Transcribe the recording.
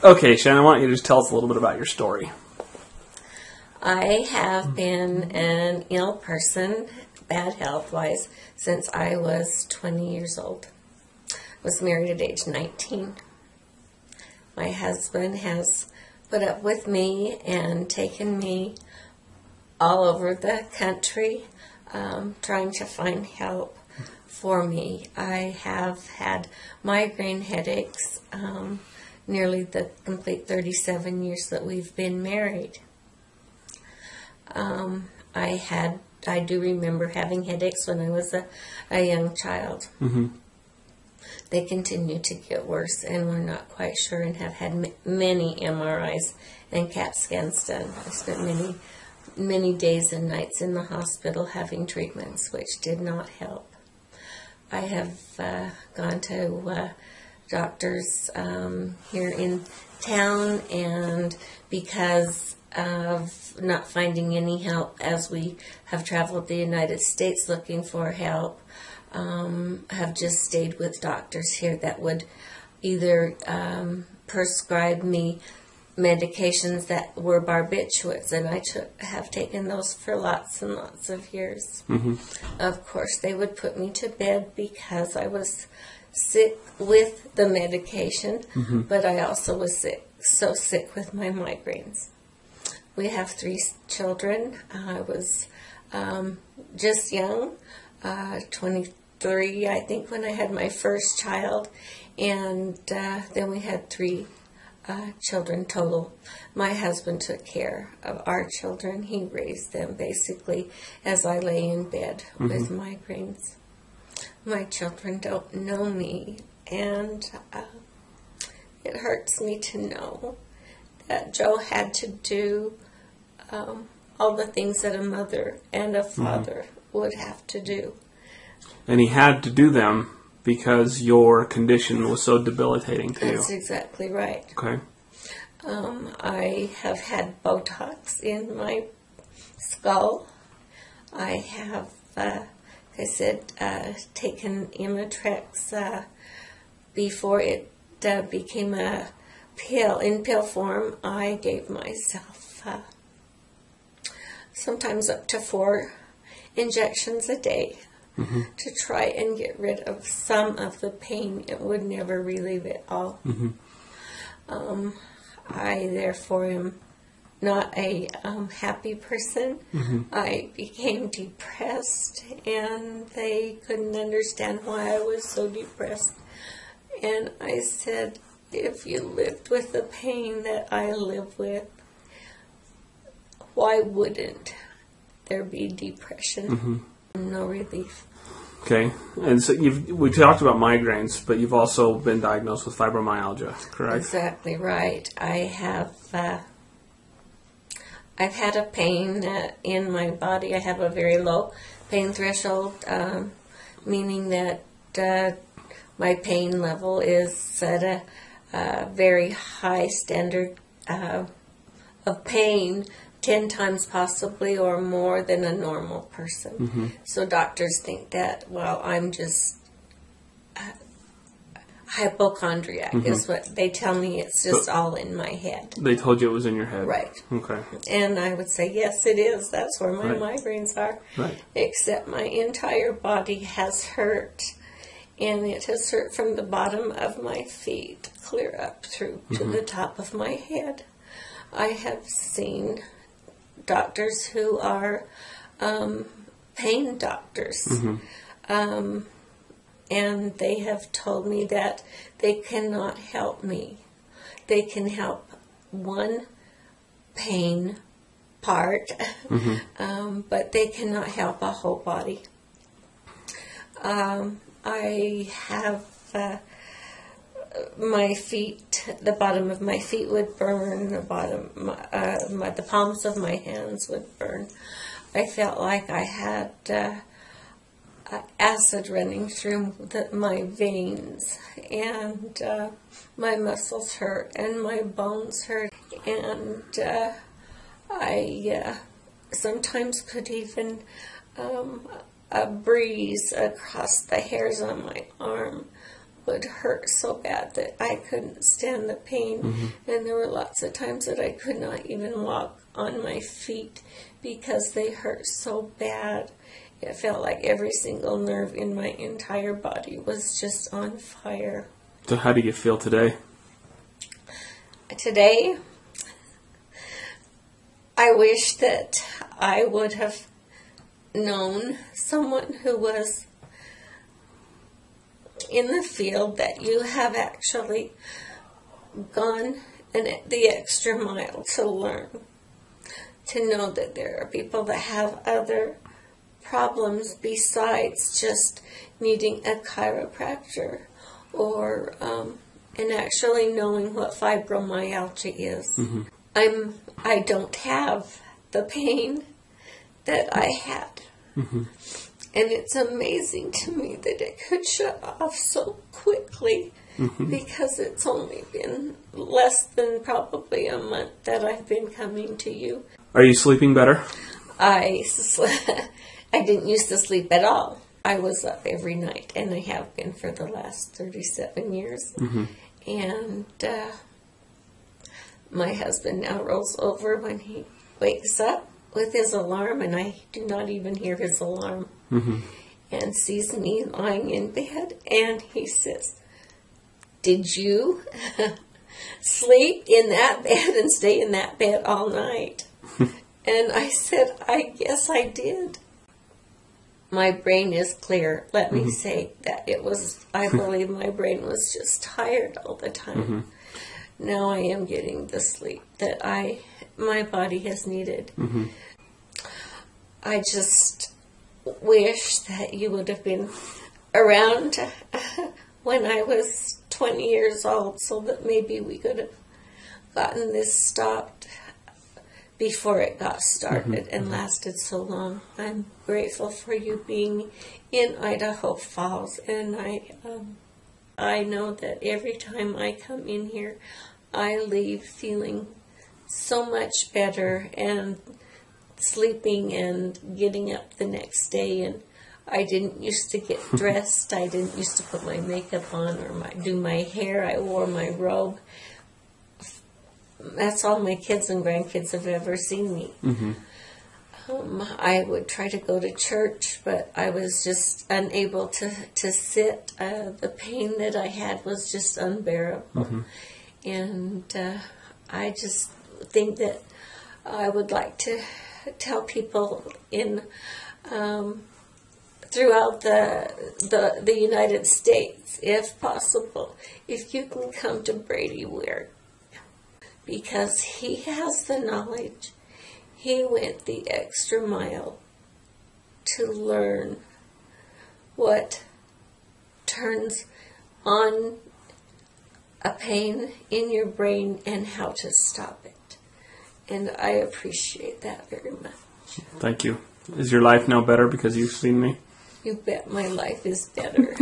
Okay, Shannon, why don't you just tell us a little bit about your story? I have been an ill person, bad health-wise, since I was 20 years old. I was married at age 19. My husband has put up with me and taken me all over the country, trying to find help for me. I have had migraine headaches nearly the complete 37 years that we've been married. I do remember having headaches when I was a young child. Mm-hmm. They continue to get worse, and we're not quite sure, and have had many MRIs and CAT scans done. I spent many days and nights in the hospital having treatments, which did not help. I have gone to doctors here in town, and because of not finding any help as we have traveled the United States looking for help, have just stayed with doctors here that would either prescribe me medications that were barbiturates, and I have taken those for lots and lots of years. Mm-hmm. Of course, they would put me to bed because I was sick with the medication, mm-hmm. but I also was so sick with my migraines. We have 3 children. I was just young, 23, I think, when I had my first child, and then we had 3 children total. My husband took care of our children. He raised them basically as I lay in bed mm-hmm. with migraines. My children don't know me, and it hurts me to know that Joe had to do all the things that a mother and a father mm-hmm. would have to do. And he had to do them because your condition was so debilitating to you. That's exactly right. Okay. I have had Botox in my skull. I have, like I said, taken Imitrex before it became a pill. In pill form, I gave myself sometimes up to 4 injections a day mm-hmm. to try and get rid of some of the pain. It would never relieve it all. Mm-hmm. I therefore am not a happy person. Mm-hmm. I became depressed, and they couldn't understand why I was so depressed. And I said, if you lived with the pain that I live with, why wouldn't there be depression? Mm-hmm. No relief. Okay, and so we talked about migraines, but you've also been diagnosed with fibromyalgia, correct? Exactly right. I have. I've had a pain in my body. I have a very low pain threshold, meaning that my pain level is at a very high standard of pain, 10 times possibly or more than a normal person. Mm-hmm. So doctors think that, well, I'm just hypochondriac mm-hmm. is what they tell me. It's just all in my head. They told you it was in your head? Right. Okay. And I would say, yes, it is. That's where my migraines are. Right. Except my entire body has hurt. And it has hurt from the bottom of my feet clear up through mm-hmm. to the top of my head. I have seen doctors who are pain doctors. Mm-hmm. And they have told me that they cannot help me. They can help one pain part, mm-hmm. But they cannot help a whole body. I have my feet, the bottom of my feet would burn, the palms of my hands would burn. I felt like I had acid running through my veins, and my muscles hurt, and my bones hurt, and I sometimes could even a breeze across the hairs on my arm would hurt so bad that I couldn't stand the pain. And there were lots of times that I could not even walk on my feet because they hurt so bad. It felt like every single nerve in my entire body was just on fire. So how do you feel today? Today, I wish that I would have known someone who was in the field, that you have actually gone the extra mile to learn, to know that there are people that have other problems besides just needing a chiropractor, or and actually knowing what fibromyalgia is. I don't have the pain that I had. And it's amazing to me that it could shut off so quickly, because it's only been less than probably a month that I've been coming to you. Are you sleeping better? I didn't used to sleep at all. I was up every night, and I have been for the last 37 years. And my husband now rolls over when he wakes up with his alarm, and I do not even hear his alarm, and sees me lying in bed, and he says, "Did you sleep in that bed and stay in that bed all night?" And I said, "I guess I did." My brain is clear. Let me say that I believe my brain was just tired all the time. Now I am getting the sleep that my body has needed. I just wish that you would have been around when I was 20 years old, so that maybe we could have gotten this stopped before it got started and lasted so long. I'm grateful for you being in Idaho Falls, and I know that every time I come in here, I leave feeling so much better, and sleeping and getting up the next day. And I didn't used to get dressed. I didn't used to put my makeup on or do my hair. I wore my robe. That's all my kids and grandkids have ever seen me. I would try to go to church, but I was just unable to sit. The pain that I had was just unbearable. And I just think that I would like to tell people throughout the United States, if possible, if you can come to Brady Weir, because he has the knowledge. He went the extra mile to learn what turns on a pain in your brain and how to stop it. And I appreciate that very much. Thank you. Is your life now better because you've seen me? You bet my life is better.